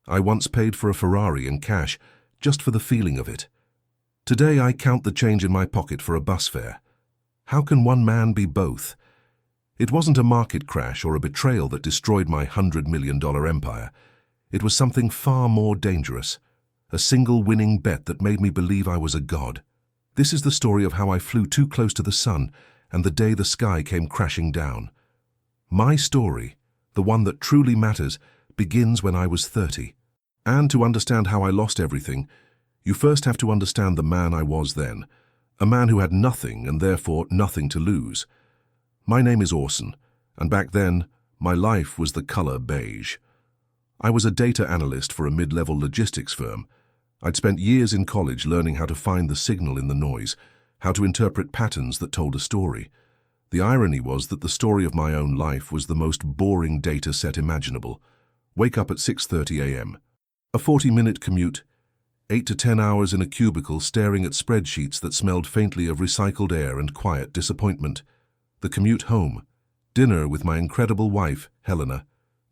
I once paid for a Ferrari in cash, just for the feeling of it. Today I count the change in my pocket for a bus fare. How can one man be both? It wasn't a market crash or a betrayal that destroyed my $100 million empire. It was something far more dangerous. A single winning bet that made me believe I was a god. This is the story of how I flew too close to the sun and the day the sky came crashing down. My story, the one that truly matters, begins when I was 30. And to understand how I lost everything, you first have to understand the man I was then, a man who had nothing and therefore nothing to lose. My name is Orson, and back then, my life was the color beige. I was a data analyst for a mid-level logistics firm. I'd spent years in college learning how to find the signal in the noise, how to interpret patterns that told a story. The irony was that the story of my own life was the most boring data set imaginable. Wake up at 6:30 a.m. A 40-minute commute, 8 to 10 hours in a cubicle staring at spreadsheets that smelled faintly of recycled air and quiet disappointment. The commute home, dinner with my incredible wife, Helena,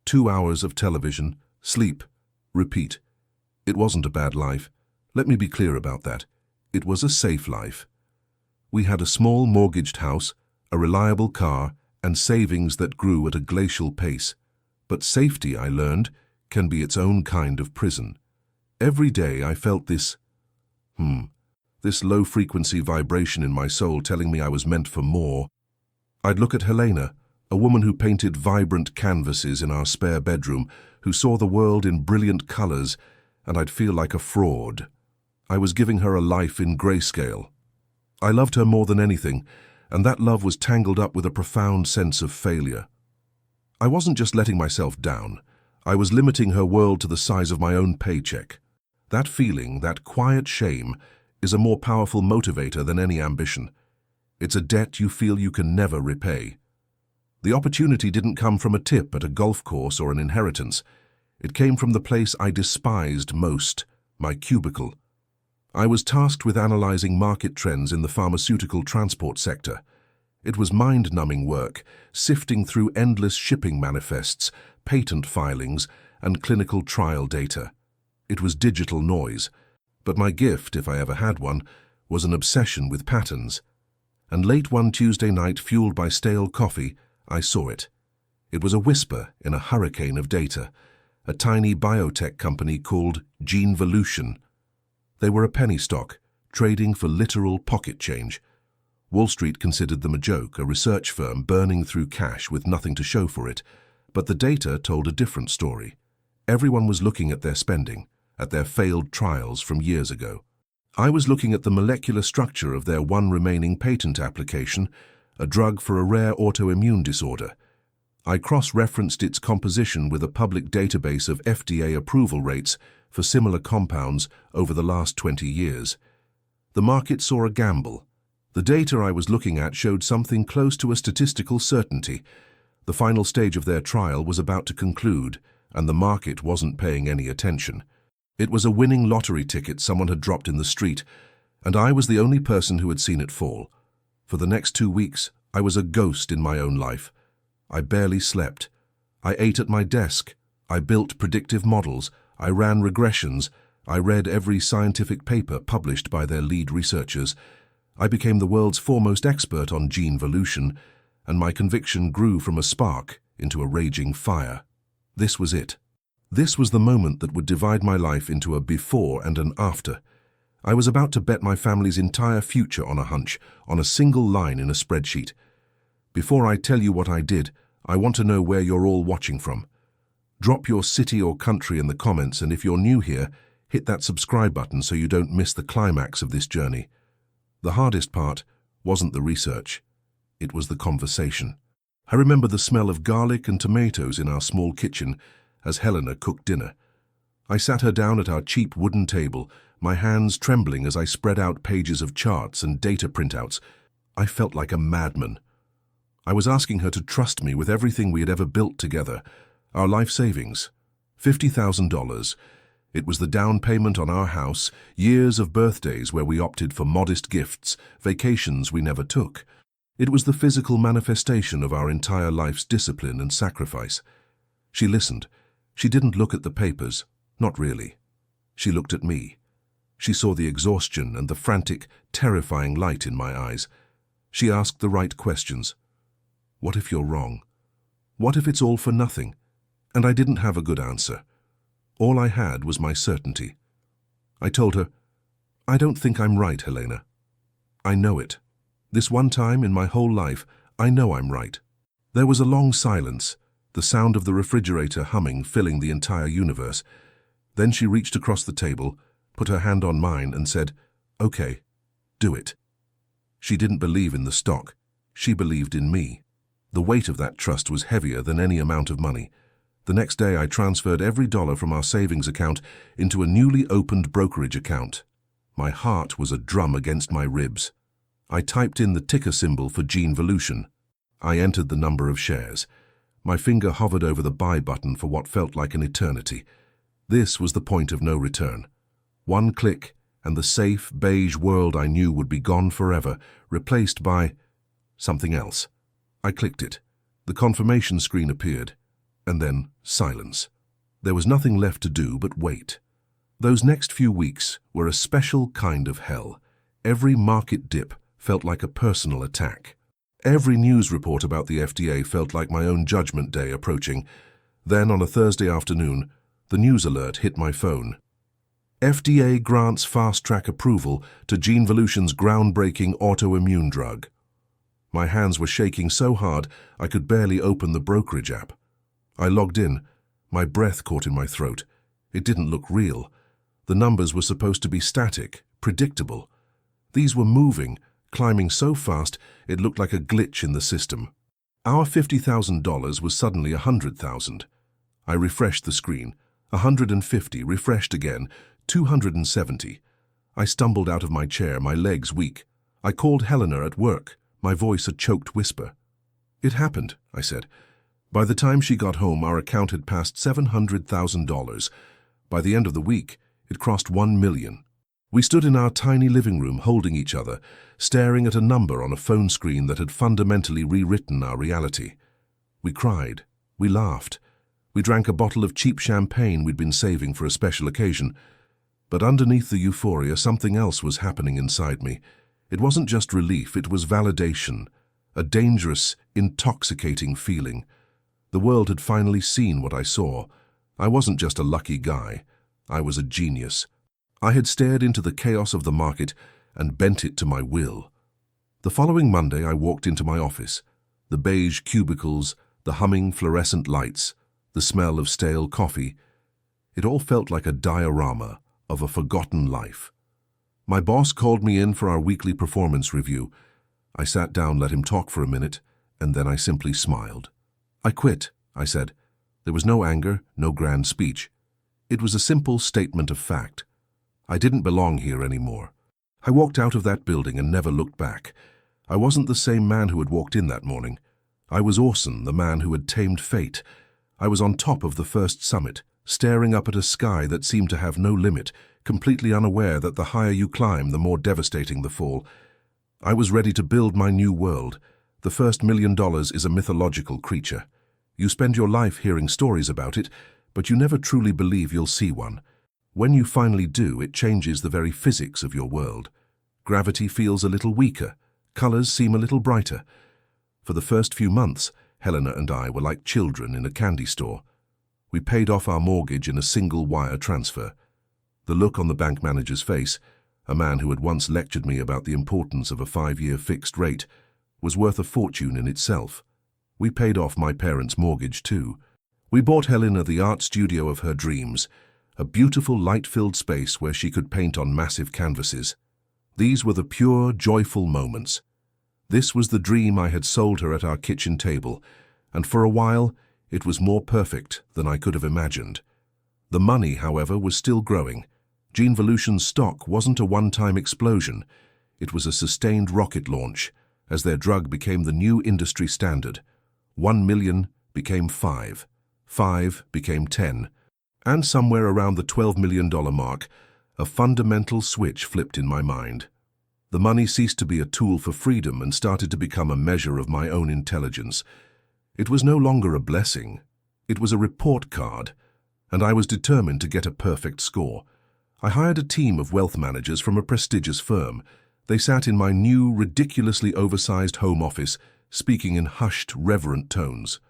2 hours of television, sleep, repeat. It wasn't a bad life. Let me be clear about that. It was a safe life. We had a small mortgaged house, a reliable car, and savings that grew at a glacial pace. But safety, I learned, can be its own kind of prison. Every day I felt this low-frequency vibration in my soul telling me I was meant for more. I'd look at Helena, a woman who painted vibrant canvases in our spare bedroom, who saw the world in brilliant colors, and I'd feel like a fraud. I was giving her a life in grayscale. I loved her more than anything, and that love was tangled up with a profound sense of failure. I wasn't just letting myself down. I was limiting her world to the size of my own paycheck. That feeling, that quiet shame, is a more powerful motivator than any ambition. It's a debt you feel you can never repay. The opportunity didn't come from a tip at a golf course or an inheritance. It came from the place I despised most, my cubicle. I was tasked with analyzing market trends in the pharmaceutical transport sector. It was mind-numbing work, sifting through endless shipping manifests, patent filings, and clinical trial data. It was digital noise, but my gift, if I ever had one, was an obsession with patterns. And late one Tuesday night, fueled by stale coffee, I saw it. It was a whisper in a hurricane of data, a tiny biotech company called Genevolution. They were a penny stock, trading for literal pocket change. Wall Street considered them a joke, a research firm burning through cash with nothing to show for it. But the data told a different story. Everyone was looking at their spending, at their failed trials from years ago. I was looking at the molecular structure of their one remaining patent application, a drug for a rare autoimmune disorder. I cross-referenced its composition with a public database of FDA approval rates for similar compounds over the last 20 years. The market saw a gamble. The data I was looking at showed something close to a statistical certainty. The final stage of their trial was about to conclude, and the market wasn't paying any attention. It was a winning lottery ticket someone had dropped in the street, and I was the only person who had seen it fall. For the next 2 weeks, I was a ghost in my own life. I barely slept. I ate at my desk. I built predictive models. I ran regressions. I read every scientific paper published by their lead researchers. I became the world's foremost expert on Genevolution, and my conviction grew from a spark into a raging fire. This was it. This was the moment that would divide my life into a before and an after. I was about to bet my family's entire future on a hunch, on a single line in a spreadsheet. Before I tell you what I did, I want to know where you're all watching from. Drop your city or country in the comments, and if you're new here, hit that subscribe button so you don't miss the climax of this journey. The hardest part wasn't the research. It was the conversation. I remember the smell of garlic and tomatoes in our small kitchen as Helena cooked dinner. I sat her down at our cheap wooden table, my hands trembling as I spread out pages of charts and data printouts. I felt like a madman. I was asking her to trust me with everything we had ever built together, our life savings, $50,000. It was the down payment on our house, years of birthdays where we opted for modest gifts, vacations we never took. It was the physical manifestation of our entire life's discipline and sacrifice. She listened. She didn't look at the papers. Not really. She looked at me. She saw the exhaustion and the frantic, terrifying light in my eyes. She asked the right questions. What if you're wrong? What if it's all for nothing? And I didn't have a good answer. All I had was my certainty. I told her, I don't think I'm right, Helena. I know it. This one time in my whole life, I know I'm right. There was a long silence, the sound of the refrigerator humming filling the entire universe. Then she reached across the table, put her hand on mine and said, "Okay, do it." She didn't believe in the stock. She believed in me. The weight of that trust was heavier than any amount of money. The next day I transferred every dollar from our savings account into a newly opened brokerage account. My heart was a drum against my ribs. I typed in the ticker symbol for Genevolution. I entered the number of shares. My finger hovered over the buy button for what felt like an eternity. This was the point of no return. One click, and the safe, beige world I knew would be gone forever, replaced by something else. I clicked it. The confirmation screen appeared, and then silence. There was nothing left to do but wait. Those next few weeks were a special kind of hell. Every market dip felt like a personal attack. Every news report about the FDA felt like my own judgment day approaching. Then, on a Thursday afternoon, the news alert hit my phone. FDA grants fast-track approval to Genevolution's groundbreaking autoimmune drug. My hands were shaking so hard I could barely open the brokerage app. I logged in. My breath caught in my throat. It didn't look real. The numbers were supposed to be static, predictable. These were moving, climbing so fast it looked like a glitch in the system. Our $50,000 was suddenly $100,000. I refreshed the screen. 150, refreshed again, 270. I stumbled out of my chair, my legs weak. I called Helena at work, my voice a choked whisper. "It happened," I said. By the time she got home, our account had passed $700,000. By the end of the week, it crossed 1 million. We stood in our tiny living room holding each other, staring at a number on a phone screen that had fundamentally rewritten our reality. We cried. We laughed. We drank a bottle of cheap champagne we'd been saving for a special occasion. But underneath the euphoria, something else was happening inside me. It wasn't just relief, it was validation, a dangerous, intoxicating feeling. The world had finally seen what I saw. I wasn't just a lucky guy. I was a genius. I had stared into the chaos of the market and bent it to my will. The following Monday, I walked into my office. The beige cubicles, the humming fluorescent lights, the smell of stale coffee. It all felt like a diorama of a forgotten life. My boss called me in for our weekly performance review. I sat down, let him talk for a minute, and then I simply smiled. "I quit," I said. There was no anger, no grand speech. It was a simple statement of fact. I didn't belong here anymore. I walked out of that building and never looked back. I wasn't the same man who had walked in that morning. I was Orson, the man who had tamed fate. I was on top of the first summit, staring up at a sky that seemed to have no limit, completely unaware that the higher you climb, the more devastating the fall. I was ready to build my new world. The first $1 million is a mythological creature. You spend your life hearing stories about it, but you never truly believe you'll see one. When you finally do, it changes the very physics of your world. Gravity feels a little weaker. Colors seem a little brighter. For the first few months, Helena and I were like children in a candy store. We paid off our mortgage in a single wire transfer. The look on the bank manager's face, a man who had once lectured me about the importance of a 5-year fixed rate, was worth a fortune in itself. We paid off my parents' mortgage too. We bought Helena the art studio of her dreams, a beautiful light-filled space where she could paint on massive canvases. These were the pure, joyful moments. This was the dream I had sold her at our kitchen table, and for a while it was more perfect than I could have imagined. The money, however, was still growing. Genevolution's stock wasn't a one-time explosion. It was a sustained rocket launch, as their drug became the new industry standard. 1 million became 5. 5 became 10. And somewhere around the $12 million mark, a fundamental switch flipped in my mind. The money ceased to be a tool for freedom and started to become a measure of my own intelligence. It was no longer a blessing. It was a report card. and I was determined to get a perfect score. I hired a team of wealth managers from a prestigious firm. They sat in my new, ridiculously oversized home office, speaking in hushed, reverent tones.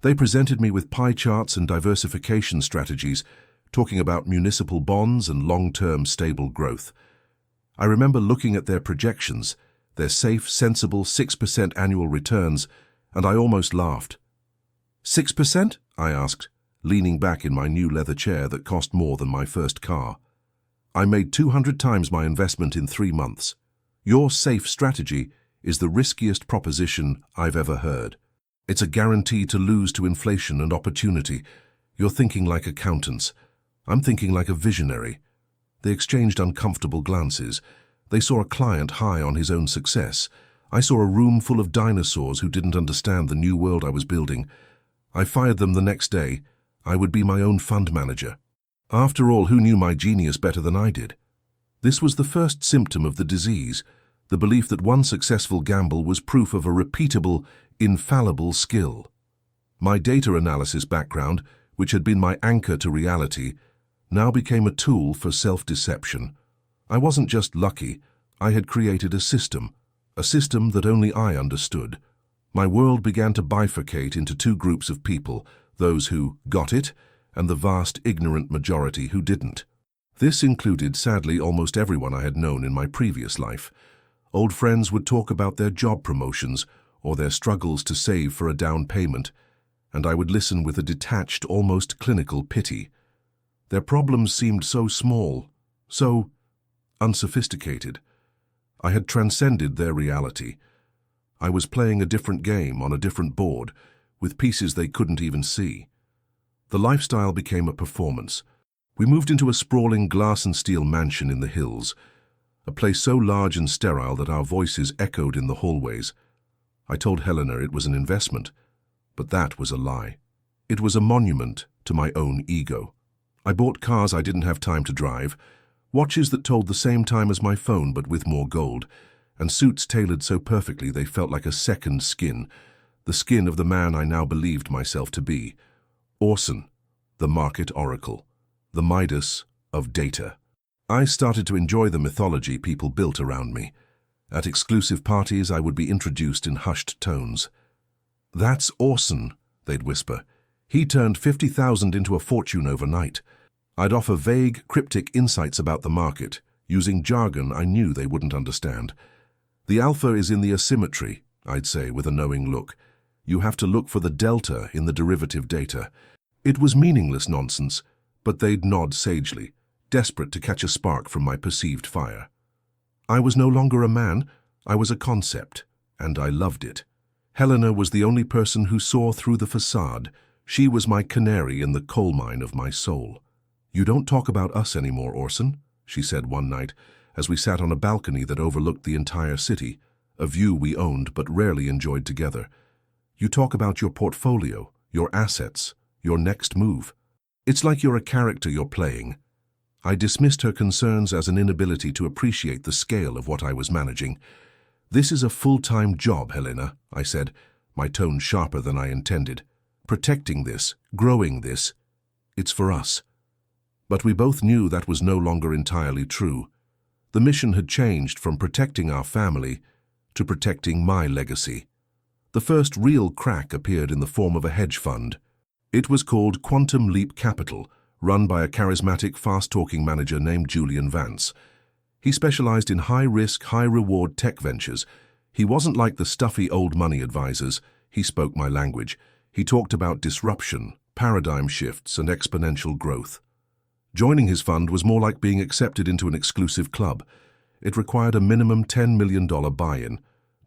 They presented me with pie charts and diversification strategies, talking about municipal bonds and long-term stable growth. I remember looking at their projections, their safe, sensible 6% annual returns, and I almost laughed. 6%? I asked, leaning back in my new leather chair that cost more than my first car. I made 200 times my investment in 3 months. Your safe strategy is the riskiest proposition I've ever heard. It's a guarantee to lose to inflation and opportunity. You're thinking like accountants. I'm thinking like a visionary. They exchanged uncomfortable glances. They saw a client high on his own success. I saw a room full of dinosaurs who didn't understand the new world I was building. I fired them the next day. I would be my own fund manager. After all, who knew my genius better than I did? This was the first symptom of the disease, the belief that one successful gamble was proof of a repeatable, infallible skill. My data analysis background, which had been my anchor to reality, now became a tool for self-deception. I wasn't just lucky, I had created a system that only I understood. My world began to bifurcate into 2 groups of people, those who got it and the vast ignorant majority who didn't. This included, sadly, almost everyone I had known in my previous life. Old friends would talk about their job promotions or their struggles to save for a down payment, and I would listen with a detached, almost clinical pity. Their problems seemed so small, so unsophisticated. I had transcended their reality. I was playing a different game on a different board, with pieces they couldn't even see. The lifestyle became a performance. We moved into a sprawling glass and steel mansion in the hills, a place so large and sterile that our voices echoed in the hallways. I told Helena it was an investment, but that was a lie. It was a monument to my own ego. I bought cars I didn't have time to drive, watches that told the same time as my phone but with more gold, and suits tailored so perfectly they felt like a second skin, the skin of the man I now believed myself to be. Orson, the market oracle, the Midas of data. I started to enjoy the mythology people built around me. At exclusive parties, I would be introduced in hushed tones. "That's Orson," they'd whisper. "He turned 50,000 into a fortune overnight." I'd offer vague, cryptic insights about the market, using jargon I knew they wouldn't understand. "The alpha is in the asymmetry," I'd say with a knowing look. "You have to look for the delta in the derivative data." It was meaningless nonsense, but they'd nod sagely, desperate to catch a spark from my perceived fire. I was no longer a man, I was a concept, and I loved it. Helena was the only person who saw through the facade. She was my canary in the coal mine of my soul. "You don't talk about us anymore, Orson," she said one night, as we sat on a balcony that overlooked the entire city, a view we owned but rarely enjoyed together. "You talk about your portfolio, your assets, your next move. It's like you're a character you're playing." I dismissed her concerns as an inability to appreciate the scale of what I was managing. "This is a full-time job, Helena," I said, my tone sharper than I intended. "Protecting this, growing this, it's for us." But we both knew that was no longer entirely true. The mission had changed from protecting our family to protecting my legacy. The first real crack appeared in the form of a hedge fund. It was called Quantum Leap Capital, run by a charismatic, fast-talking manager named Julian Vance. He specialized in high-risk, high-reward tech ventures. He wasn't like the stuffy old money advisors. He spoke my language. He talked about disruption, paradigm shifts, and exponential growth. Joining his fund was more like being accepted into an exclusive club. It required a minimum $10 million buy-in.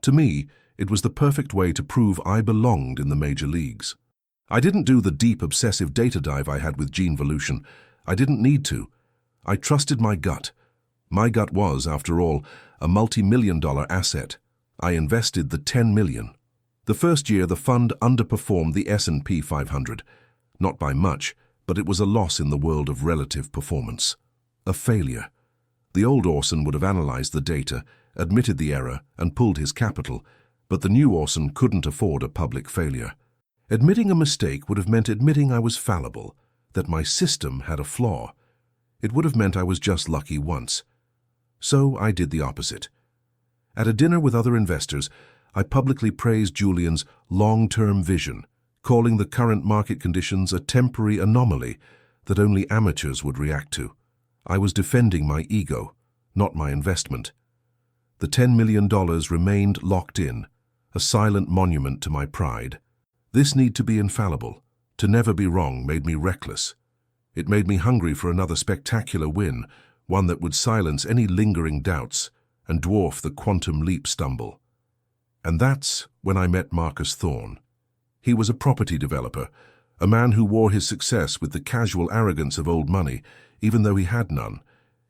To me, it was the perfect way to prove I belonged in the major leagues. I didn't do the deep, obsessive data dive I had with Genevolution. I didn't need to. I trusted my gut. My gut was, after all, a multi-million-dollar asset. I invested the $10 million. The first year, the fund underperformed the S&P 500. Not by much, but it was a loss in the world of relative performance. A failure. The old Orson would have analyzed the data, admitted the error, and pulled his capital, but the new Orson couldn't afford a public failure. Admitting a mistake would have meant admitting I was fallible. that my system had a flaw. It would have meant I was just lucky once. So I did the opposite. At a dinner with other investors, I publicly praised Julian's long-term vision, calling the current market conditions a temporary anomaly that only amateurs would react to. I was defending my ego, not my investment. The $10 million remained locked in, a silent monument to my pride. This need to be infallible, to never be wrong, made me reckless. It made me hungry for another spectacular win, one that would silence any lingering doubts and dwarf the quantum leap stumble. And that's when I met Marcus Thorne. He was a property developer, a man who wore his success with the casual arrogance of old money, even though he had none.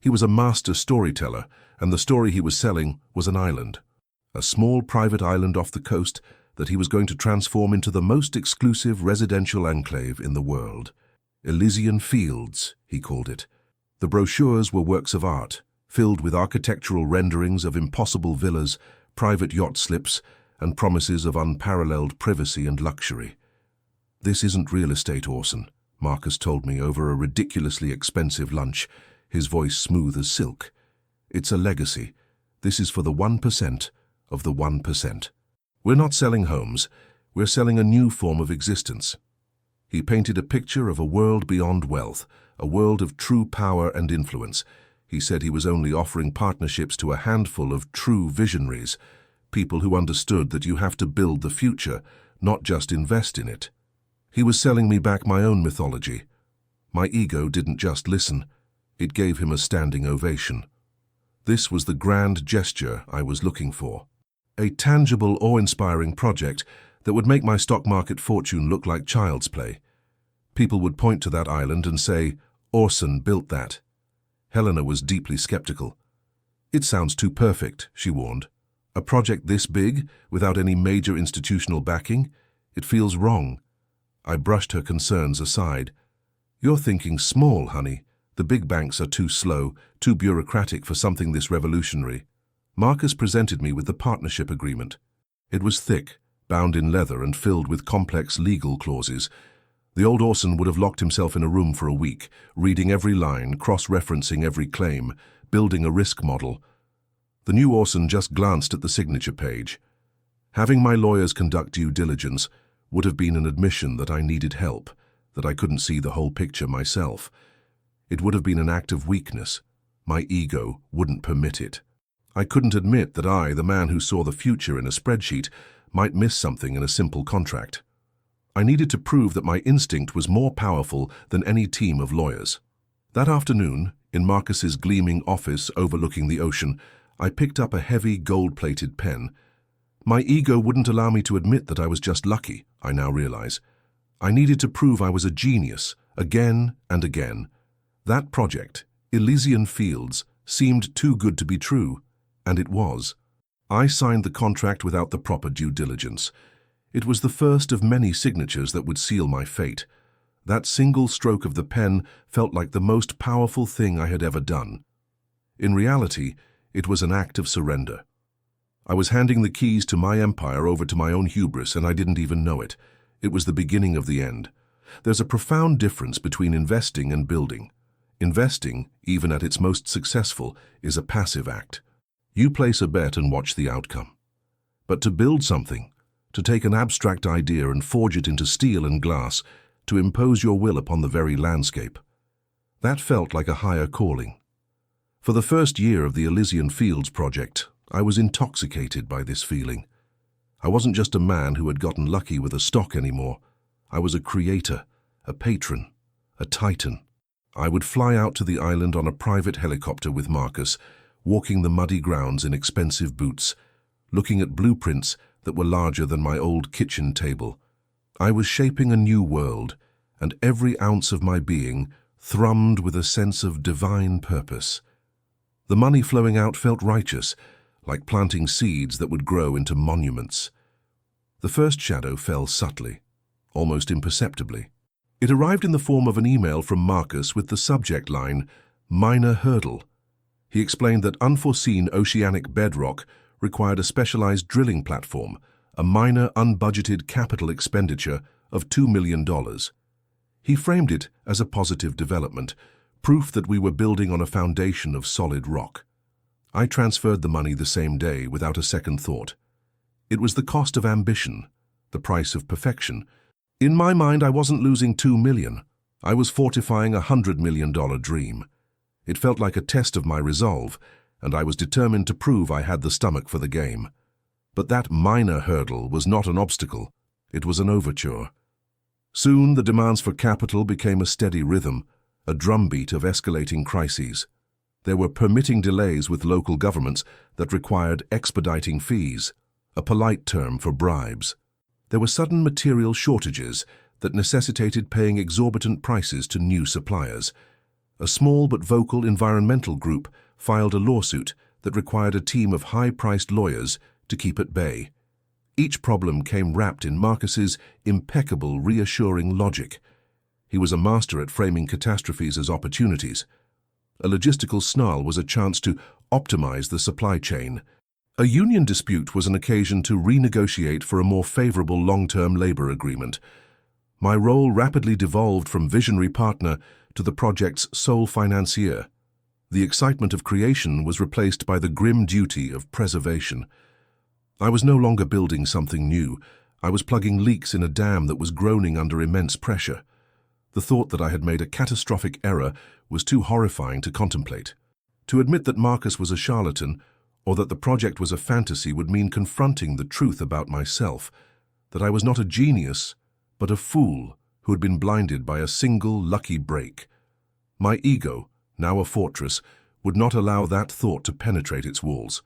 He was a master storyteller, and the story he was selling was an island. A small private island off the coast that he was going to transform into the most exclusive residential enclave in the world. Elysian Fields, he called it. The brochures were works of art, filled with architectural renderings of impossible villas, private yacht slips, and promises of unparalleled privacy and luxury. "This isn't real estate, Orson," Marcus told me over a ridiculously expensive lunch, his voice smooth as silk. "It's a legacy. This is for the 1% of the 1%. We're not selling homes. We're selling a new form of existence." He painted a picture of a world beyond wealth, a world of true power and influence. He said he was only offering partnerships to a handful of true visionaries, people who understood that you have to build the future, not just invest in it. He was selling me back my own mythology. My ego didn't just listen. It gave him a standing ovation. This was the grand gesture I was looking for. A tangible, awe-inspiring project that would make my stock market fortune look like child's play. People would point to that island and say, "Orson built that." Helena was deeply skeptical. "It sounds too perfect," she warned. "A project this big, without any major institutional backing? It feels wrong." I brushed her concerns aside. "You're thinking small, honey. The big banks are too slow, too bureaucratic for something this revolutionary." Marcus presented me with the partnership agreement. It was thick, bound in leather and filled with complex legal clauses. The old Orson would have locked himself in a room for a week, reading every line, cross-referencing every claim, building a risk model. The new Orson just glanced at the signature page. Having my lawyers conduct due diligence would have been an admission that I needed help, that I couldn't see the whole picture myself. It would have been an act of weakness. My ego wouldn't permit it. I couldn't admit that I, the man who saw the future in a spreadsheet, might miss something in a simple contract. I needed to prove that my instinct was more powerful than any team of lawyers. That afternoon, in Marcus's gleaming office overlooking the ocean, I picked up a heavy gold-plated pen. My ego wouldn't allow me to admit that I was just lucky, I now realize. I needed to prove I was a genius, again and again. That project, Elysian Fields, seemed too good to be true, and it was. I signed the contract without the proper due diligence. It was the first of many signatures that would seal my fate. That single stroke of the pen felt like the most powerful thing I had ever done. In reality, it was an act of surrender. I was handing the keys to my empire over to my own hubris, and I didn't even know it. It was the beginning of the end. There's a profound difference between investing and building. Investing, even at its most successful, is a passive act. You place a bet and watch the outcome. But to build something, to take an abstract idea and forge it into steel and glass, to impose your will upon the very landscape, that felt like a higher calling. For the first year of the Elysian Fields project, I was intoxicated by this feeling. I wasn't just a man who had gotten lucky with a stock anymore. I was a creator, a patron, a titan. I would fly out to the island on a private helicopter with Marcus, walking the muddy grounds in expensive boots, looking at blueprints that were larger than my old kitchen table. I was shaping a new world, and every ounce of my being thrummed with a sense of divine purpose. The money flowing out felt righteous, like planting seeds that would grow into monuments. The first shadow fell subtly, almost imperceptibly. It arrived in the form of an email from Marcus with the subject line, "Minor Hurdle." He explained that unforeseen oceanic bedrock required a specialized drilling platform, a minor unbudgeted capital expenditure of $2 million. He framed it as a positive development, proof that we were building on a foundation of solid rock. I transferred the money the same day without a second thought. It was the cost of ambition, the price of perfection. In my mind, I wasn't losing $2 million. I was fortifying a $100 million dream. It felt like a test of my resolve, and I was determined to prove I had the stomach for the game. But that minor hurdle was not an obstacle. It was an overture. Soon, the demands for capital became a steady rhythm, a drumbeat of escalating crises. There were permitting delays with local governments that required expediting fees, a polite term for bribes. There were sudden material shortages that necessitated paying exorbitant prices to new suppliers. A small but vocal environmental group filed a lawsuit that required a team of high-priced lawyers to keep at bay. Each problem came wrapped in Marcus's impeccable, reassuring logic. He was a master at framing catastrophes as opportunities. A logistical snarl was a chance to optimize the supply chain. A union dispute was an occasion to renegotiate for a more favorable long-term labor agreement. My role rapidly devolved from visionary partner to the project's sole financier. The excitement of creation was replaced by the grim duty of preservation. I was no longer building something new. I was plugging leaks in a dam that was groaning under immense pressure. The thought that I had made a catastrophic error was too horrifying to contemplate. To admit that Marcus was a charlatan, or that the project was a fantasy, would mean confronting the truth about myself, that I was not a genius, but a fool who had been blinded by a single lucky break. My ego, now a fortress, would not allow that thought to penetrate its walls.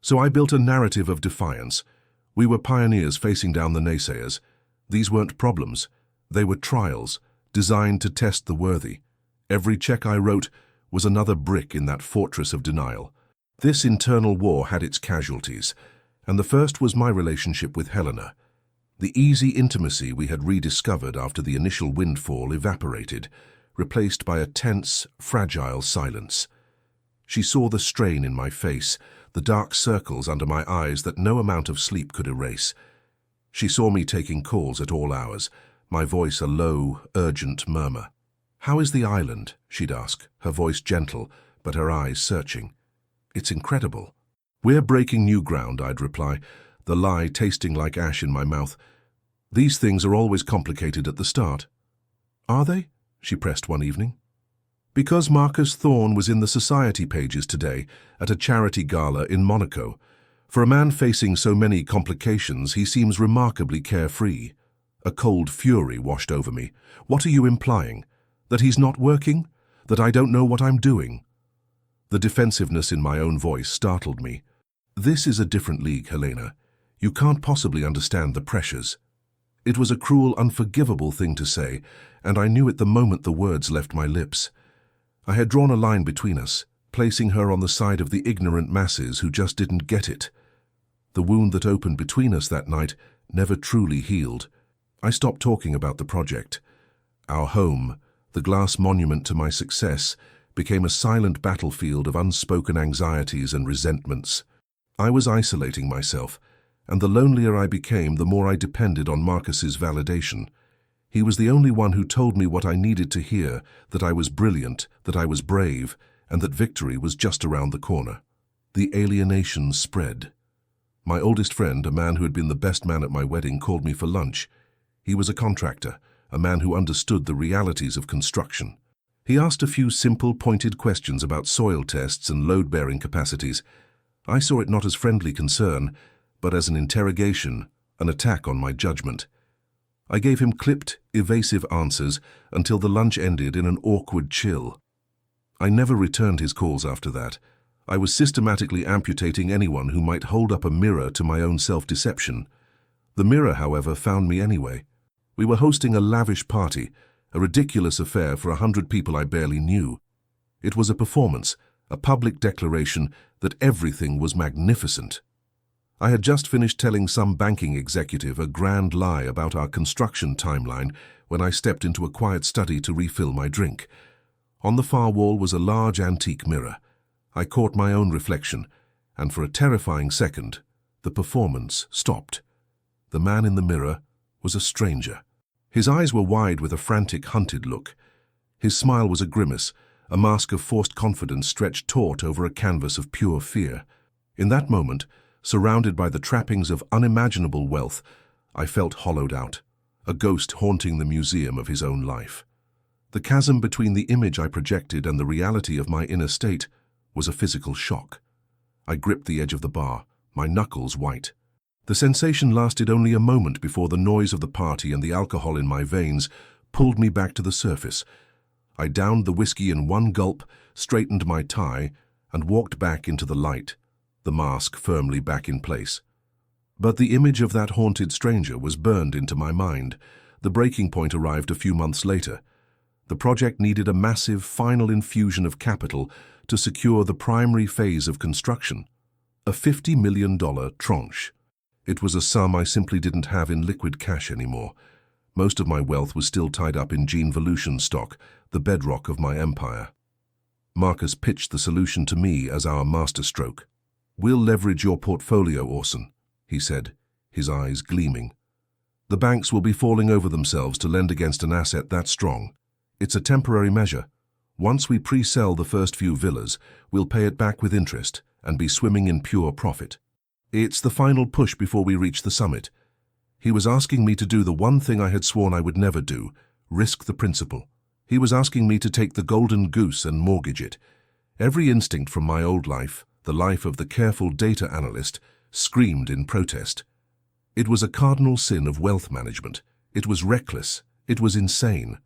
So I built a narrative of defiance. We were pioneers facing down the naysayers. These weren't problems. They were trials, designed to test the worthy. Every check I wrote was another brick in that fortress of denial. This internal war had its casualties, and the first was my relationship with Helena. The easy intimacy we had rediscovered after the initial windfall evaporated, replaced by a tense, fragile silence. She saw the strain in my face, the dark circles under my eyes that no amount of sleep could erase. She saw me taking calls at all hours, my voice a low, urgent murmur. "How is the island?" she'd ask, her voice gentle, but her eyes searching. "It's incredible." "We're breaking new ground," I'd reply, the lie tasting like ash in my mouth. "These things are always complicated at the start." "Are they?" she pressed one evening. "Because Marcus Thorne was in the society pages today at a charity gala in Monaco. For a man facing so many complications, he seems remarkably carefree." A cold fury washed over me. "What are you implying? That he's not working? That I don't know what I'm doing?" The defensiveness in my own voice startled me. "This is a different league, Helena. You can't possibly understand the pressures." It was a cruel, unforgivable thing to say, and I knew it the moment the words left my lips. I had drawn a line between us, placing her on the side of the ignorant masses who just didn't get it. The wound that opened between us that night never truly healed. I stopped talking about the project. Our home, the glass monument to my success, became a silent battlefield of unspoken anxieties and resentments. I was isolating myself, and the lonelier I became, the more I depended on Marcus's validation. He was the only one who told me what I needed to hear, that I was brilliant, that I was brave, and that victory was just around the corner. The alienation spread. My oldest friend, a man who had been the best man at my wedding, called me for lunch. He was a contractor, a man who understood the realities of construction. He asked a few simple, pointed questions about soil tests and load-bearing capacities. I saw it not as friendly concern, but as an interrogation, an attack on my judgment. I gave him clipped, evasive answers until the lunch ended in an awkward chill. I never returned his calls after that. I was systematically amputating anyone who might hold up a mirror to my own self-deception. The mirror, however, found me anyway. We were hosting a lavish party, a ridiculous affair for 100 people I barely knew. It was a performance, a public declaration that everything was magnificent. I had just finished telling some banking executive a grand lie about our construction timeline when I stepped into a quiet study to refill my drink. On the far wall was a large antique mirror. I caught my own reflection, and for a terrifying second, the performance stopped. The man in the mirror was a stranger. His eyes were wide with a frantic, hunted look. His smile was a grimace, a mask of forced confidence stretched taut over a canvas of pure fear. In that moment, surrounded by the trappings of unimaginable wealth, I felt hollowed out, a ghost haunting the museum of his own life. The chasm between the image I projected and the reality of my inner state was a physical shock. I gripped the edge of the bar, my knuckles white. The sensation lasted only a moment before the noise of the party and the alcohol in my veins pulled me back to the surface. I downed the whiskey in one gulp, straightened my tie, and walked back into the light, the mask firmly back in place. But the image of that haunted stranger was burned into my mind. The breaking point arrived a few months later. The project needed a massive final infusion of capital to secure the primary phase of construction, a $50 million tranche. It was a sum I simply didn't have in liquid cash anymore. Most of my wealth was still tied up in gene-volution stock, the bedrock of my empire. Marcus pitched the solution to me as our masterstroke. "We'll leverage your portfolio, Orson," he said, his eyes gleaming. "The banks will be falling over themselves to lend against an asset that strong. It's a temporary measure. Once we pre-sell the first few villas, we'll pay it back with interest and be swimming in pure profit. It's the final push before we reach the summit." He was asking me to do the one thing I had sworn I would never do, risk the principal. He was asking me to take the golden goose and mortgage it. Every instinct from my old life, the life of the careful data analyst, screamed in protest. It was a cardinal sin of wealth management. It was reckless. It was insane.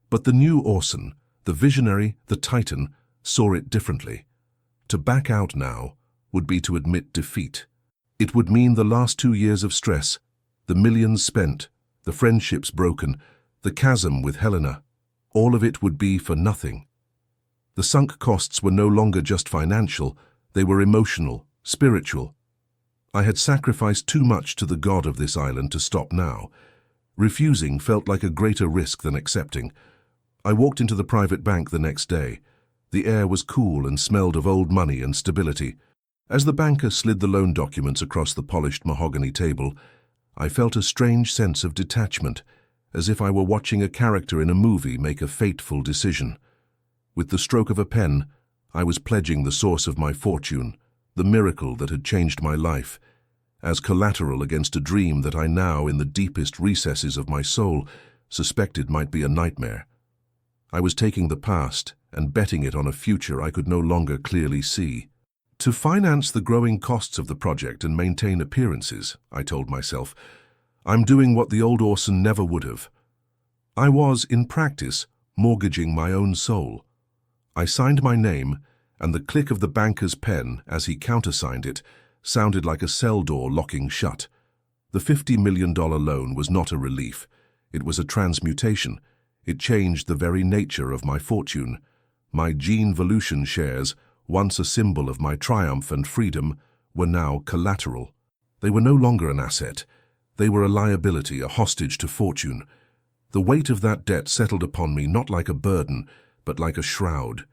But the new Orson, the visionary, the titan, saw it differently. To back out now would be to admit defeat. It would mean the last 2 years of stress, the millions spent, the friendships broken, the chasm with Helena. All of it would be for nothing. The sunk costs were no longer just financial, they were emotional, spiritual. I had sacrificed too much to the god of this island to stop now. Refusing felt like a greater risk than accepting. I walked into the private bank the next day. The air was cool and smelled of old money and stability. As the banker slid the loan documents across the polished mahogany table, I felt a strange sense of detachment, as if I were watching a character in a movie make a fateful decision. With the stroke of a pen, I was pledging the source of my fortune, the miracle that had changed my life, as collateral against a dream that I now, in the deepest recesses of my soul, suspected might be a nightmare. I was taking the past and betting it on a future I could no longer clearly see. To finance the growing costs of the project and maintain appearances, I told myself, I'm doing what the old Orson never would have. I was, in practice, mortgaging my own soul. I signed my name, and the click of the banker's pen as he countersigned it sounded like a cell door locking shut. The $50 million loan was not a relief. It was a transmutation. It changed the very nature of my fortune. My gene-volution shares, once a symbol of my triumph and freedom, were now collateral. They were no longer an asset. They were a liability, a hostage to fortune. The weight of that debt settled upon me not like a burden, but like a shroud.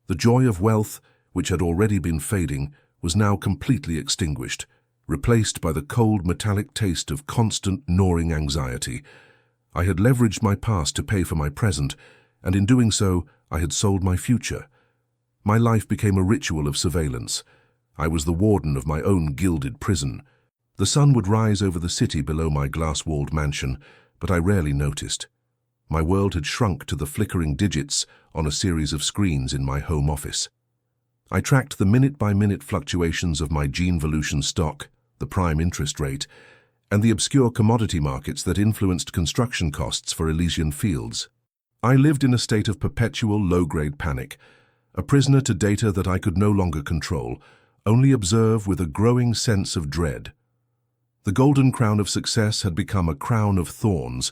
The joy of wealth, which had already been fading, was now completely extinguished, replaced by the cold metallic taste of constant gnawing anxiety. I had leveraged my past to pay for my present, and in doing so, I had sold my future. My life became a ritual of surveillance. I was the warden of my own gilded prison. The sun would rise over the city below my glass-walled mansion, but I rarely noticed. My world had shrunk to the flickering digits on a series of screens in my home office. I tracked the minute-by-minute fluctuations of my gene-volution stock, the prime interest rate, and the obscure commodity markets that influenced construction costs for Elysian Fields. I lived in a state of perpetual low-grade panic, a prisoner to data that I could no longer control, only observe with a growing sense of dread. The golden crown of success had become a crown of thorns,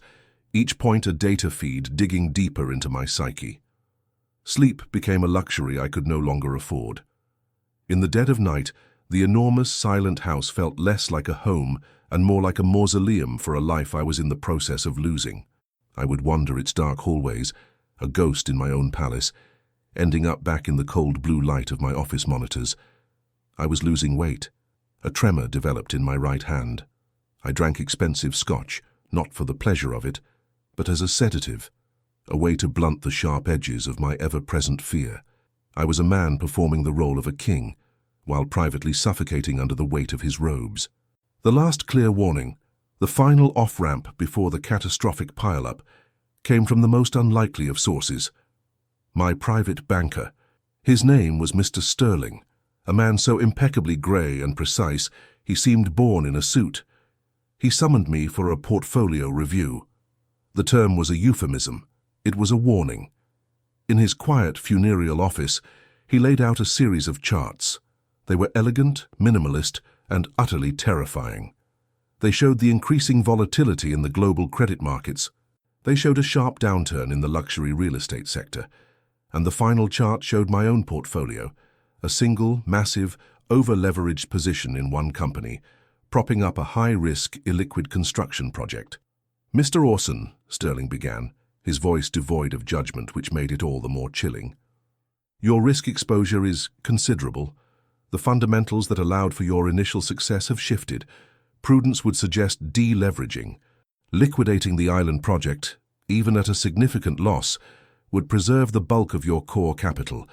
each point a data feed digging deeper into my psyche. Sleep became a luxury I could no longer afford. In the dead of night, the enormous silent house felt less like a home and more like a mausoleum for a life I was in the process of losing. I would wander its dark hallways, a ghost in my own palace, ending up back in the cold blue light of my office monitors. I was losing weight. A tremor developed in my right hand. I drank expensive scotch, not for the pleasure of it, but as a sedative, a way to blunt the sharp edges of my ever-present fear. I was a man performing the role of a king, while privately suffocating under the weight of his robes. The last clear warning, the final off-ramp before the catastrophic pile-up, came from the most unlikely of sources. My private banker. His name was Mr. Sterling, a man so impeccably grey and precise he seemed born in a suit. He summoned me for a portfolio review. The term was a euphemism. It was a warning. In his quiet, funereal office, he laid out a series of charts. They were elegant, minimalist, and utterly terrifying. They showed the increasing volatility in the global credit markets. They showed a sharp downturn in the luxury real estate sector. And the final chart showed my own portfolio, a single, massive, over-leveraged position in one company, propping up a high-risk, illiquid construction project. "Mr. Orson," Sterling began, his voice devoid of judgment, which made it all the more chilling. "Your risk exposure is considerable. The fundamentals that allowed for your initial success have shifted. Prudence would suggest deleveraging. Liquidating the island project, even at a significant loss, would preserve the bulk of your core capital.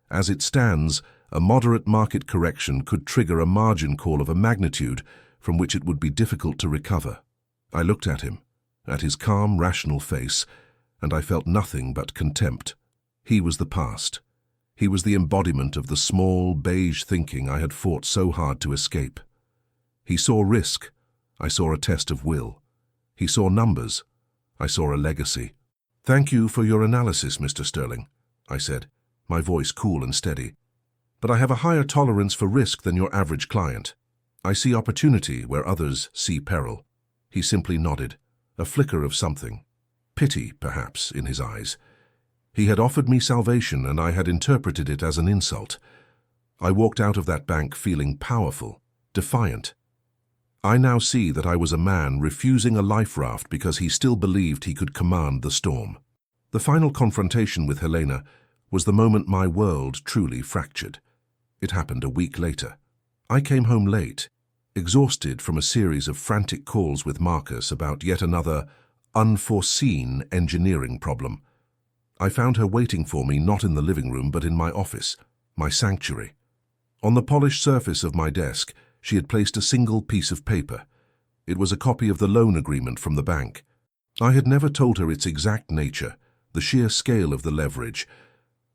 As it stands, a moderate market correction could trigger a margin call of a magnitude from which it would be difficult to recover." I looked at him, at his calm, rational face, and I felt nothing but contempt. He was the past. He was the embodiment of the small, beige thinking I had fought so hard to escape. He saw risk. I saw a test of will. He saw numbers. I saw a legacy. "Thank you for your analysis, Mr. Sterling," I said, my voice cool and steady. "But I have a higher tolerance for risk than your average client. I see opportunity where others see peril." He simply nodded, a flicker of something. Pity, perhaps, in his eyes. He had offered me salvation, and I had interpreted it as an insult. I walked out of that bank feeling powerful, defiant. I now see that I was a man refusing a life raft because he still believed he could command the storm. The final confrontation with Helena was the moment my world truly fractured. It happened a week later. I came home late, exhausted from a series of frantic calls with Marcus about yet another unforeseen engineering problem. I found her waiting for me not in the living room but in my office, my sanctuary. On the polished surface of my desk, she had placed a single piece of paper. It was a copy of the loan agreement from the bank. I had never told her its exact nature, the sheer scale of the leverage.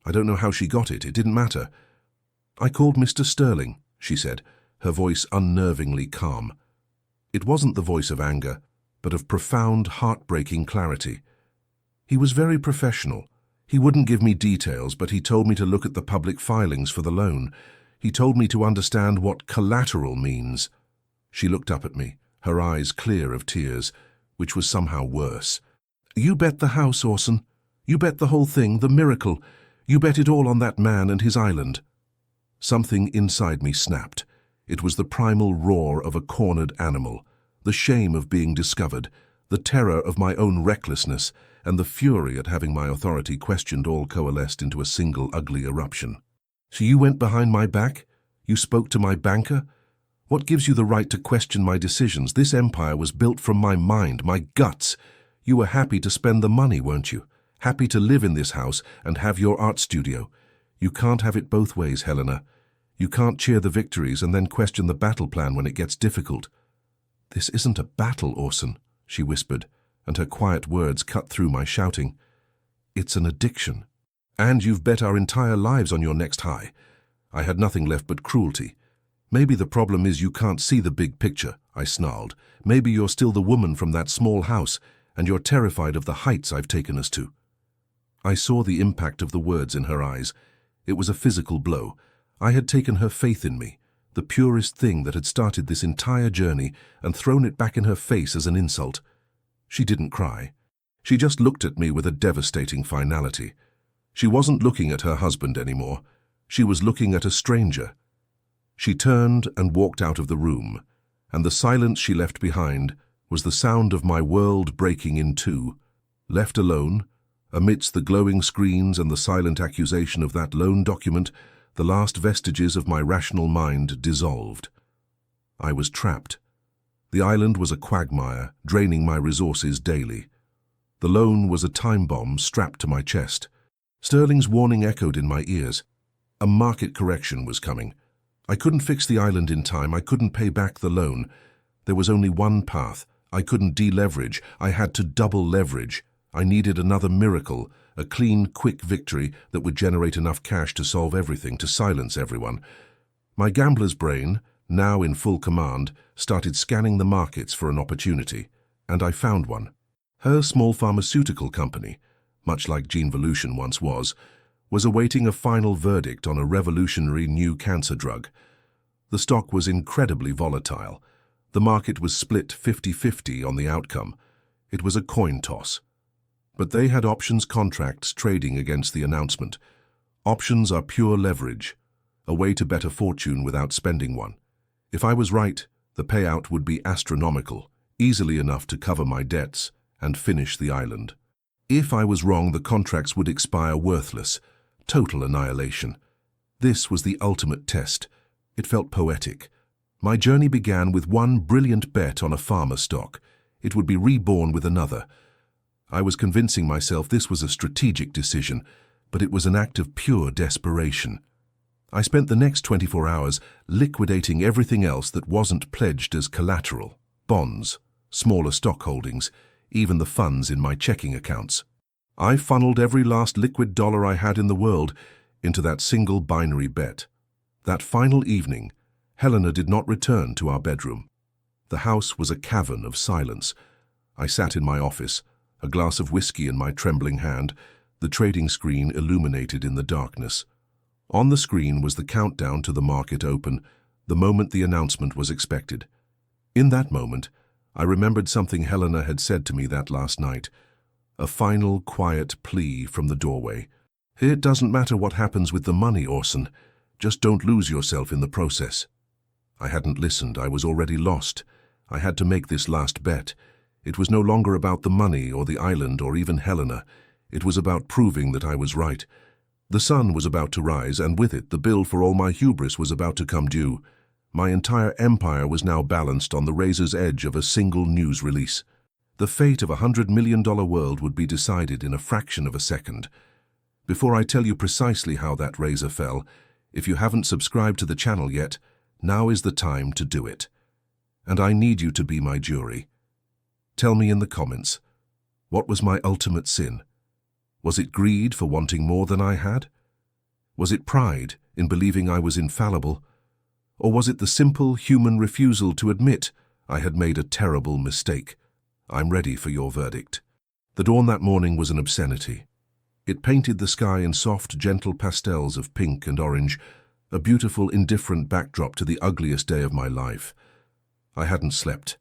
I don't know how she got it. It didn't matter. "I called Mr. Sterling," she said, her voice unnervingly calm. It wasn't the voice of anger, but of profound, heartbreaking clarity. He was very professional. He wouldn't give me details, but he told me to look at the public filings for the loan. He told me to understand what collateral means. She looked up at me, her eyes clear of tears, which was somehow worse. "You bet the house, Orson. You bet the whole thing, the miracle. You bet it all on that man and his island." Something inside me snapped. It was the primal roar of a cornered animal, the shame of being discovered, the terror of my own recklessness, and the fury at having my authority questioned all coalesced into a single ugly eruption. "So you went behind my back? You spoke to my banker? What gives you the right to question my decisions? This empire was built from my mind, my guts. You were happy to spend the money, weren't you? Happy to live in this house and have your art studio. You can't have it both ways, Helena. You can't cheer the victories and then question the battle plan when it gets difficult." "This isn't a battle, Orson," she whispered, and her quiet words cut through my shouting. "It's an addiction. And you've bet our entire lives on your next high." I had nothing left but cruelty. "Maybe the problem is you can't see the big picture," I snarled. "Maybe you're still the woman from that small house, and you're terrified of the heights I've taken us to." I saw the impact of the words in her eyes. It was a physical blow. I had taken her faith in me, the purest thing that had started this entire journey, and thrown it back in her face as an insult. She didn't cry. She just looked at me with a devastating finality. She wasn't looking at her husband anymore. She was looking at a stranger. She turned and walked out of the room, and the silence she left behind was the sound of my world breaking in two. Left alone, amidst the glowing screens and the silent accusation of that loan document, the last vestiges of my rational mind dissolved. I was trapped. The island was a quagmire, draining my resources daily. The loan was a time bomb strapped to my chest. Sterling's warning echoed in my ears. A market correction was coming. I couldn't fix the island in time. I couldn't pay back the loan. There was only one path. I couldn't deleverage. I had to double leverage. I needed another miracle, a clean, quick victory that would generate enough cash to solve everything, to silence everyone. My gambler's brain, now in full command, started scanning the markets for an opportunity, and I found one. Her small pharmaceutical company, much like Genevolution once was awaiting a final verdict on a revolutionary new cancer drug. The stock was incredibly volatile. The market was split 50-50 on the outcome. It was a coin toss. But they had options contracts trading against the announcement. Options are pure leverage, a way to bet a fortune without spending one. If I was right, the payout would be astronomical, easily enough to cover my debts and finish the island. If I was wrong, the contracts would expire worthless, total annihilation. This was the ultimate test. It felt poetic. My journey began with one brilliant bet on a pharma stock. It would be reborn with another. I was convincing myself this was a strategic decision, but it was an act of pure desperation. I spent the next 24 hours liquidating everything else that wasn't pledged as collateral: bonds, smaller stock holdings, even the funds in my checking accounts. I funneled every last liquid dollar I had in the world into that single binary bet. That final evening, Helena did not return to our bedroom. The house was a cavern of silence. I sat in my office, a glass of whiskey in my trembling hand, the trading screen illuminated in the darkness. On the screen was the countdown to the market open, the moment the announcement was expected. In that moment, I remembered something Helena had said to me that last night, a final, quiet plea from the doorway. "It doesn't matter what happens with the money, Orson. Just don't lose yourself in the process." I hadn't listened. I was already lost. I had to make this last bet. It was no longer about the money or the island or even Helena. It was about proving that I was right. The sun was about to rise, and with it, the bill for all my hubris was about to come due. My entire empire was now balanced on the razor's edge of a single news release. The fate of $100 million world would be decided in a fraction of a second. Before I tell you precisely how that razor fell, if you haven't subscribed to the channel yet, now is the time to do it. And I need you to be my jury. Tell me in the comments, what was my ultimate sin? Was it greed for wanting more than I had? Was it pride in believing I was infallible? Or was it the simple human refusal to admit I had made a terrible mistake? I'm ready for your verdict. The dawn that morning was an obscenity. It painted the sky in soft, gentle pastels of pink and orange, a beautiful, indifferent backdrop to the ugliest day of my life. I hadn't slept.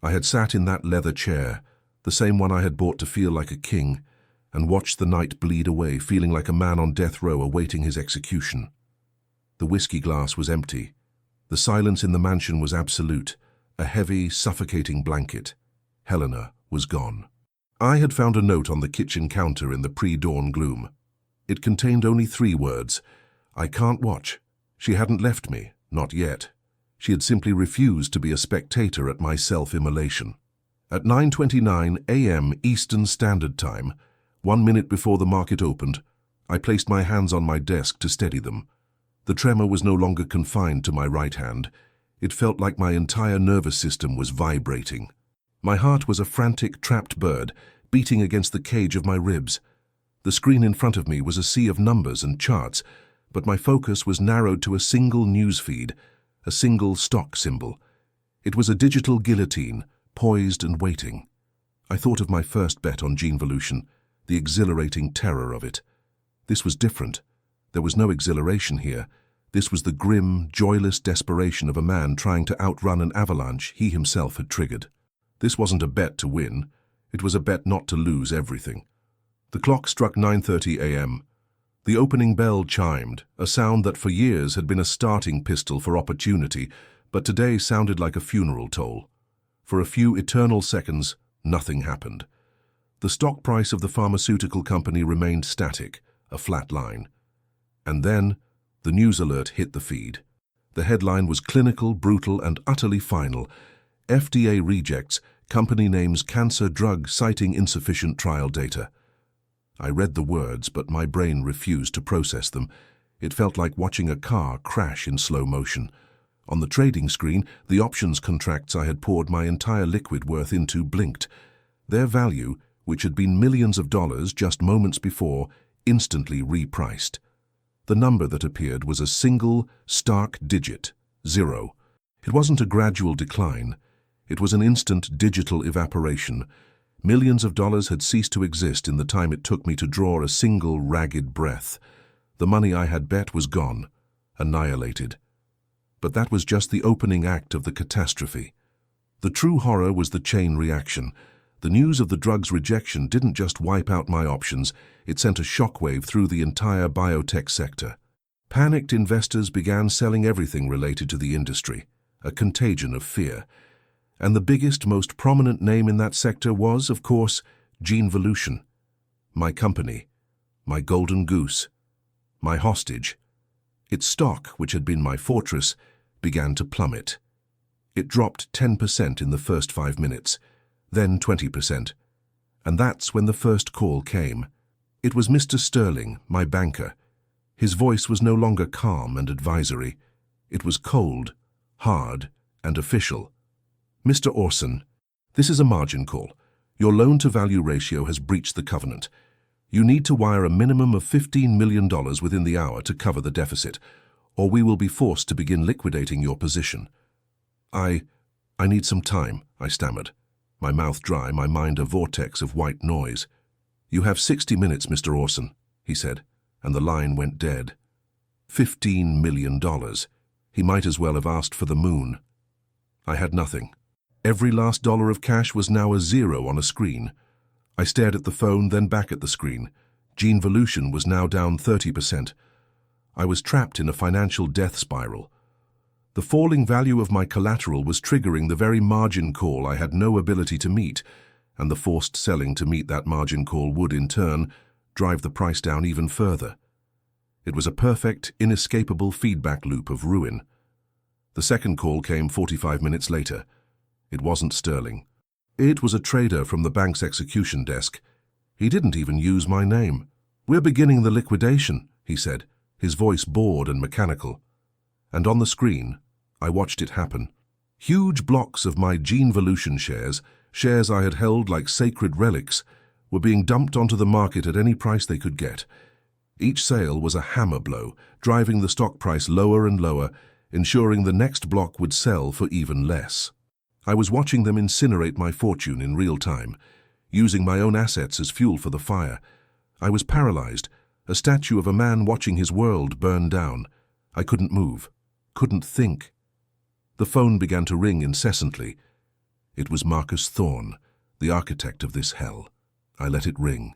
I had sat in that leather chair, the same one I had bought to feel like a king, and watched the night bleed away, feeling like a man on death row awaiting his execution. The whiskey glass was empty. The silence in the mansion was absolute, a heavy, suffocating blanket. Helena was gone. I had found a note on the kitchen counter in the pre-dawn gloom. It contained only 3 words. I can't watch. She hadn't left me, not yet. She had simply refused to be a spectator at my self-immolation. At 9:29 a.m. Eastern Standard Time, 1 minute before the market opened, I placed my hands on my desk to steady them. The tremor was no longer confined to my right hand. It felt like my entire nervous system was vibrating. My heart was a frantic, trapped bird, beating against the cage of my ribs. The screen in front of me was a sea of numbers and charts, but my focus was narrowed to a single news feed, a single stock symbol. It was a digital guillotine, poised and waiting. I thought of my first bet on Genevolution, the exhilarating terror of it. This was different. There was no exhilaration here. This was the grim, joyless desperation of a man trying to outrun an avalanche he himself had triggered. This wasn't a bet to win. It was a bet not to lose everything. The clock struck 9:30 a.m. The opening bell chimed, a sound that for years had been a starting pistol for opportunity, but today sounded like a funeral toll. For a few eternal seconds, nothing happened. The stock price of the pharmaceutical company remained static, a flat line. And then, the news alert hit the feed. The headline was clinical, brutal, and utterly final. FDA rejects Company names cancer drug citing insufficient trial data. I read the words, but my brain refused to process them. It felt like watching a car crash in slow motion. On the trading screen, the options contracts I had poured my entire liquid worth into blinked. Their value, which had been millions of dollars just moments before, instantly repriced. The number that appeared was a single, stark digit, 0. It wasn't a gradual decline. It was an instant digital evaporation. Millions of dollars had ceased to exist in the time it took me to draw a single ragged breath. The money I had bet was gone, annihilated. But that was just the opening act of the catastrophe. The true horror was the chain reaction. The news of the drug's rejection didn't just wipe out my options, it sent a shockwave through the entire biotech sector. Panicked investors began selling everything related to the industry, a contagion of fear. And the biggest, most prominent name in that sector was, of course, Genevolution. My company, my golden goose, my hostage. Its stock, which had been my fortress, began to plummet. It dropped 10% in the first 5 minutes, then 20%. And that's when the first call came. It was Mr. Sterling, my banker. His voice was no longer calm and advisory. It was cold, hard, and official. Mr. Orson, this is a margin call. Your loan-to-value ratio has breached the covenant. You need to wire a minimum of $15 million within the hour to cover the deficit, or we will be forced to begin liquidating your position. I need some time, I stammered, my mouth dry, my mind a vortex of white noise. You have 60 minutes, Mr. Orson, he said, and the line went dead. $15 million. He might as well have asked for the moon. I had nothing. Every last dollar of cash was now a 0 on a screen. I stared at the phone, then back at the screen. Genevolution was now down 30%. I was trapped in a financial death spiral. The falling value of my collateral was triggering the very margin call I had no ability to meet, and the forced selling to meet that margin call would, in turn, drive the price down even further. It was a perfect, inescapable feedback loop of ruin. The second call came 45 minutes later. It wasn't Sterling. It was a trader from the bank's execution desk. He didn't even use my name. "We're beginning the liquidation," he said, his voice bored and mechanical. And on the screen, I watched it happen. Huge blocks of my Genevolution shares I had held like sacred relics, were being dumped onto the market at any price they could get. Each sale was a hammer blow, driving the stock price lower and lower, ensuring the next block would sell for even less. I was watching them incinerate my fortune in real time, using my own assets as fuel for the fire. I was paralyzed, a statue of a man watching his world burn down. I couldn't move, couldn't think. The phone began to ring incessantly. It was Marcus Thorne, the architect of this hell. I let it ring.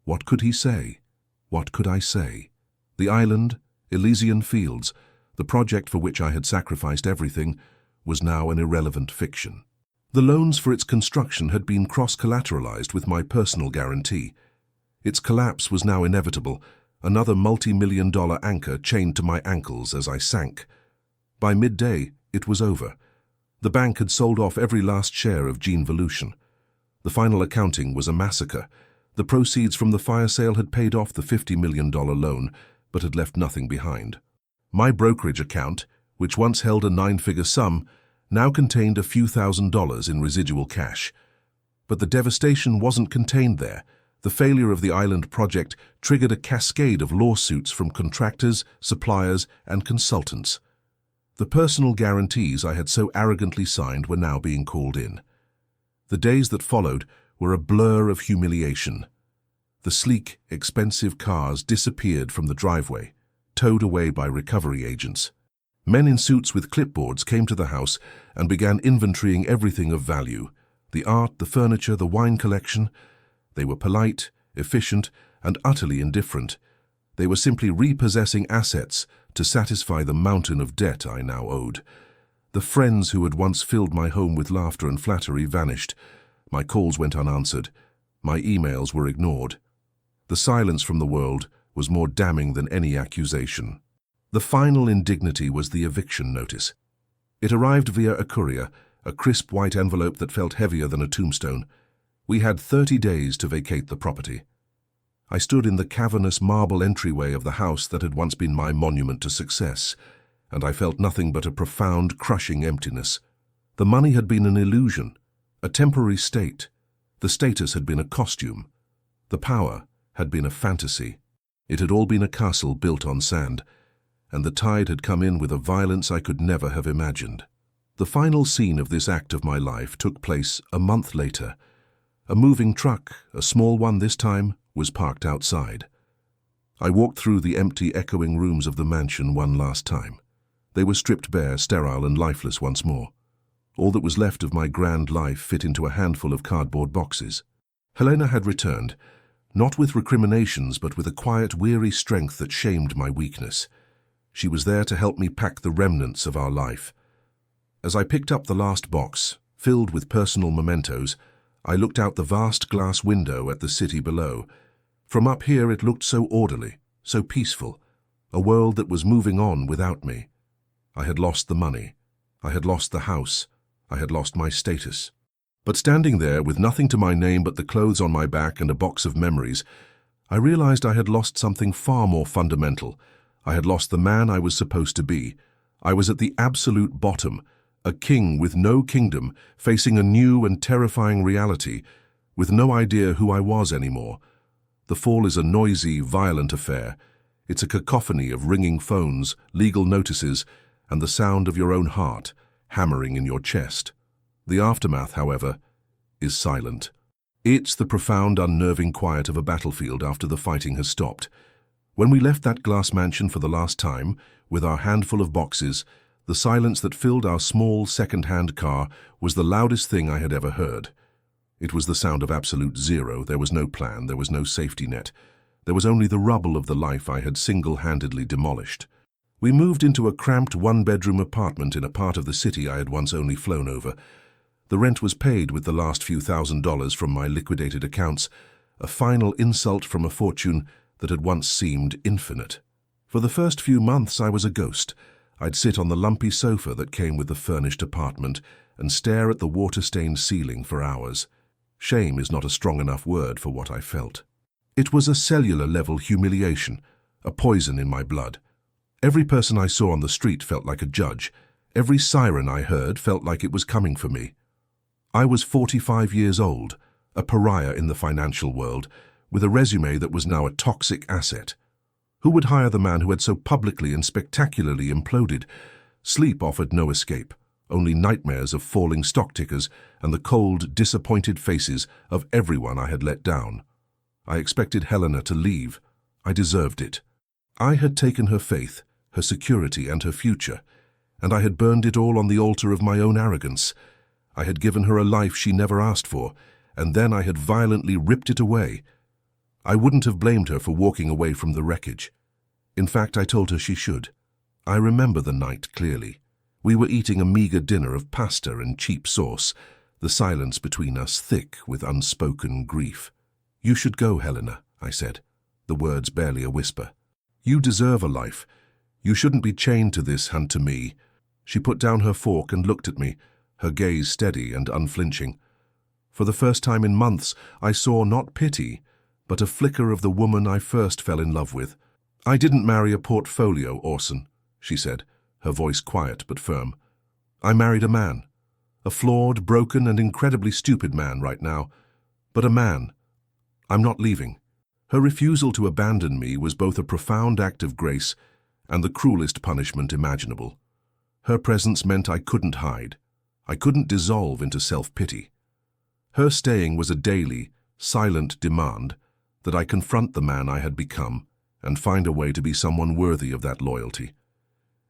What could he say? What could I say? The island, Elysian Fields, the project for which I had sacrificed everything, was now an irrelevant fiction. The loans for its construction had been cross-collateralized with my personal guarantee. Its collapse was now inevitable, another multi-million-dollar anchor chained to my ankles as I sank. By midday, it was over. The bank had sold off every last share of Genevolution. The final accounting was a massacre. The proceeds from the fire sale had paid off the $50 million loan, but had left nothing behind. My brokerage account, which once held a 9-figure sum, now contained a few $1,000s in residual cash. But the devastation wasn't contained there. The failure of the island project triggered a cascade of lawsuits from contractors, suppliers, and consultants. The personal guarantees I had so arrogantly signed were now being called in. The days that followed were a blur of humiliation. The sleek, expensive cars disappeared from the driveway, towed away by recovery agents. Men in suits with clipboards came to the house and began inventorying everything of value: the art, the furniture, the wine collection. They were polite, efficient, and utterly indifferent. They were simply repossessing assets to satisfy the mountain of debt I now owed. The friends who had once filled my home with laughter and flattery vanished. My calls went unanswered. My emails were ignored. The silence from the world was more damning than any accusation. The final indignity was the eviction notice. It arrived via a courier, a crisp white envelope that felt heavier than a tombstone. We had 30 days to vacate the property. I stood in the cavernous marble entryway of the house that had once been my monument to success, and I felt nothing but a profound, crushing emptiness. The money had been an illusion, a temporary state. The status had been a costume. The power had been a fantasy. It had all been a castle built on sand, and the tide had come in with a violence I could never have imagined. The final scene of this act of my life took place a month later. A moving truck, a small one this time, was parked outside. I walked through the empty, echoing rooms of the mansion one last time. They were stripped bare, sterile and lifeless once more. All that was left of my grand life fit into a handful of cardboard boxes. Helena had returned, not with recriminations but with a quiet, weary strength that shamed my weakness. She was there to help me pack the remnants of our life. As I picked up the last box, filled with personal mementos, I looked out the vast glass window at the city below. From up here it looked so orderly, so peaceful, a world that was moving on without me. I had lost the money. I had lost the house. I had lost my status. But standing there with nothing to my name but the clothes on my back and a box of memories, I realized I had lost something far more fundamental. I had lost the man I was supposed to be. I was at the absolute bottom, a king with no kingdom, facing a new and terrifying reality, with no idea who I was anymore. The fall is a noisy, violent affair. It's a cacophony of ringing phones, legal notices, and the sound of your own heart hammering in your chest. The aftermath, however, is silent. It's the profound, unnerving quiet of a battlefield after the fighting has stopped. When we left that glass mansion for the last time, with our handful of boxes, the silence that filled our small second-hand car was the loudest thing I had ever heard. It was the sound of absolute zero. There was no plan, there was no safety net. There was only the rubble of the life I had single-handedly demolished. We moved into a cramped one-bedroom apartment in a part of the city I had once only flown over. The rent was paid with the last few $1,000s from my liquidated accounts, a final insult from a fortune that had once seemed infinite. For the first few months I was a ghost. I'd sit on the lumpy sofa that came with the furnished apartment and stare at the water-stained ceiling for hours. Shame is not a strong enough word for what I felt. It was a cellular-level humiliation, a poison in my blood. Every person I saw on the street felt like a judge. Every siren I heard felt like it was coming for me. I was 45 years old, a pariah in the financial world, with a resume that was now a toxic asset. Who would hire the man who had so publicly and spectacularly imploded? Sleep offered no escape, only nightmares of falling stock tickers and the cold, disappointed faces of everyone I had let down. I expected Helena to leave. I deserved it. I had taken her faith, her security and her future, and I had burned it all on the altar of my own arrogance. I had given her a life she never asked for, and then I had violently ripped it away. I wouldn't have blamed her for walking away from the wreckage. In fact, I told her she should. I remember the night clearly. We were eating a meager dinner of pasta and cheap sauce, the silence between us thick with unspoken grief. "You should go, Helena," I said, the words barely a whisper. "You deserve a life. You shouldn't be chained to this and to me." She put down her fork and looked at me, her gaze steady and unflinching. For the first time in months, I saw not pity, but a flicker of the woman I first fell in love with. "I didn't marry a portfolio, Orson," she said, her voice quiet but firm. "I married a man. A flawed, broken, and incredibly stupid man right now, but a man. I'm not leaving." Her refusal to abandon me was both a profound act of grace and the cruelest punishment imaginable. Her presence meant I couldn't hide. I couldn't dissolve into self-pity. Her staying was a daily, silent demand that I confront the man I had become and find a way to be someone worthy of that loyalty.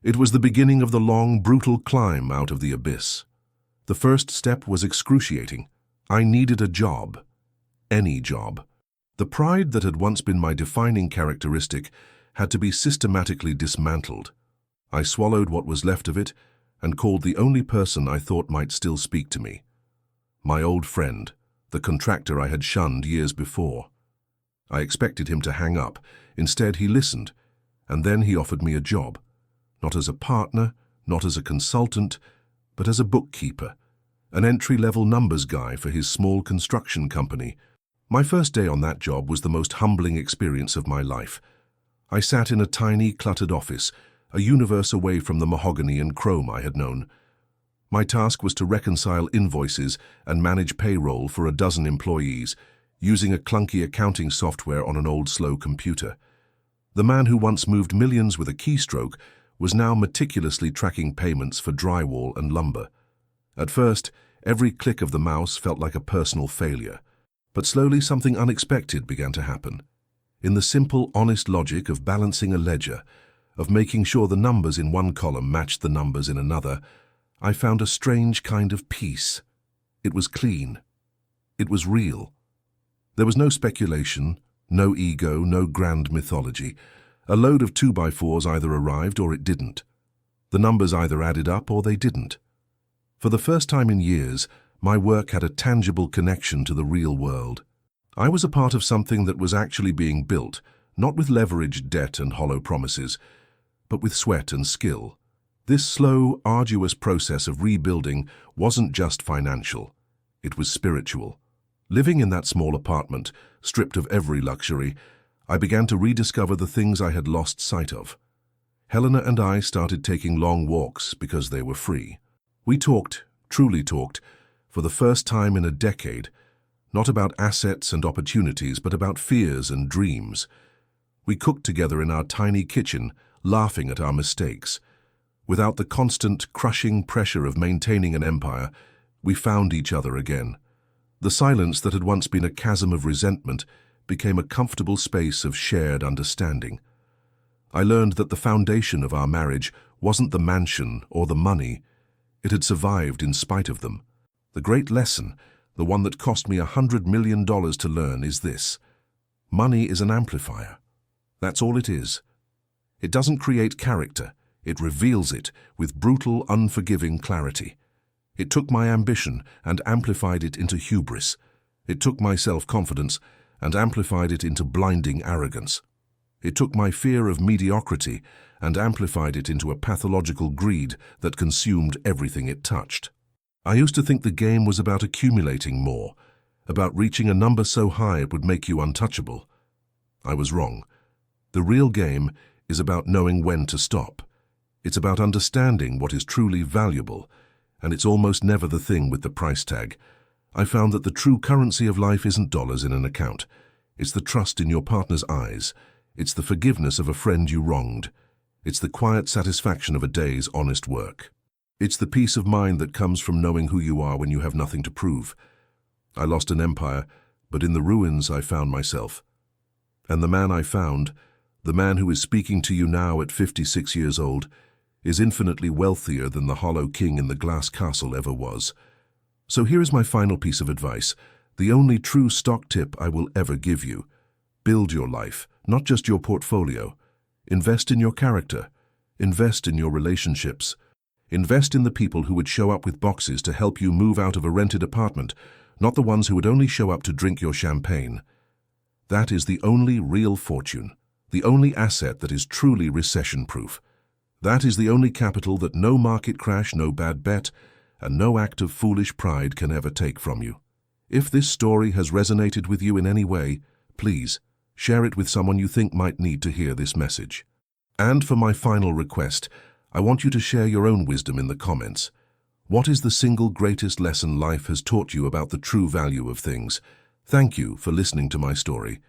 It was the beginning of the long, brutal climb out of the abyss. The first step was excruciating. I needed a job. Any job. The pride that had once been my defining characteristic had to be systematically dismantled. I swallowed what was left of it and called the only person I thought might still speak to me. My old friend, the contractor I had shunned years before. I expected him to hang up. Instead, he listened, and then he offered me a job. Not as a partner, not as a consultant, but as a bookkeeper. an entry-level numbers guy for his small construction company. My first day on that job was the most humbling experience of my life. I sat in a tiny, cluttered office, a universe away from the mahogany and chrome I had known. My task was to reconcile invoices and manage payroll for a dozen employees, using a clunky accounting software on an old, slow computer. The man who once moved millions with a keystroke was now meticulously tracking payments for drywall and lumber. At first, every click of the mouse felt like a personal failure. But slowly something unexpected began to happen. In the simple, honest logic of balancing a ledger, of making sure the numbers in one column matched the numbers in another, I found a strange kind of peace. It was clean. It was real. There was no speculation, no ego, no grand mythology. A load of 2x4s either arrived or it didn't. The numbers either added up or they didn't. For the first time in years, my work had a tangible connection to the real world. I was a part of something that was actually being built, not with leveraged debt and hollow promises, but with sweat and skill. This slow, arduous process of rebuilding wasn't just financial. It was spiritual. Living in that small apartment, stripped of every luxury, I began to rediscover the things I had lost sight of. Helena and I started taking long walks because they were free. We talked, truly talked, for the first time in a decade, not about assets and opportunities, but about fears and dreams. We cooked together in our tiny kitchen, laughing at our mistakes. Without the constant, crushing pressure of maintaining an empire, we found each other again. The silence that had once been a chasm of resentment became a comfortable space of shared understanding. I learned that the foundation of our marriage wasn't the mansion or the money. It had survived in spite of them. The great lesson, the one that cost me $100 million to learn, is this. Money is an amplifier. That's all it is. It doesn't create character. It reveals it with brutal, unforgiving clarity. It took my ambition and amplified it into hubris. It took my self-confidence and amplified it into blinding arrogance. It took my fear of mediocrity and amplified it into a pathological greed that consumed everything it touched. I used to think the game was about accumulating more, about reaching a number so high it would make you untouchable. I was wrong. The real game is about knowing when to stop. It's about understanding what is truly valuable, and it's almost never the thing with the price tag. I found that the true currency of life isn't dollars in an account. It's the trust in your partner's eyes. It's the forgiveness of a friend you wronged. It's the quiet satisfaction of a day's honest work. It's the peace of mind that comes from knowing who you are when you have nothing to prove. I lost an empire, but in the ruins I found myself. And the man I found, the man who is speaking to you now at 56 years old, is infinitely wealthier than the hollow king in the glass castle ever was. So here is my final piece of advice, the only true stock tip I will ever give you. Build your life, not just your portfolio. Invest in your character. Invest in your relationships. Invest in the people who would show up with boxes to help you move out of a rented apartment, not the ones who would only show up to drink your champagne. That is the only real fortune, the only asset that is truly recession-proof. That is the only capital that no market crash, no bad bet, and no act of foolish pride can ever take from you. If this story has resonated with you in any way, please share it with someone you think might need to hear this message. And for my final request, I want you to share your own wisdom in the comments. What is the single greatest lesson life has taught you about the true value of things? Thank you for listening to my story.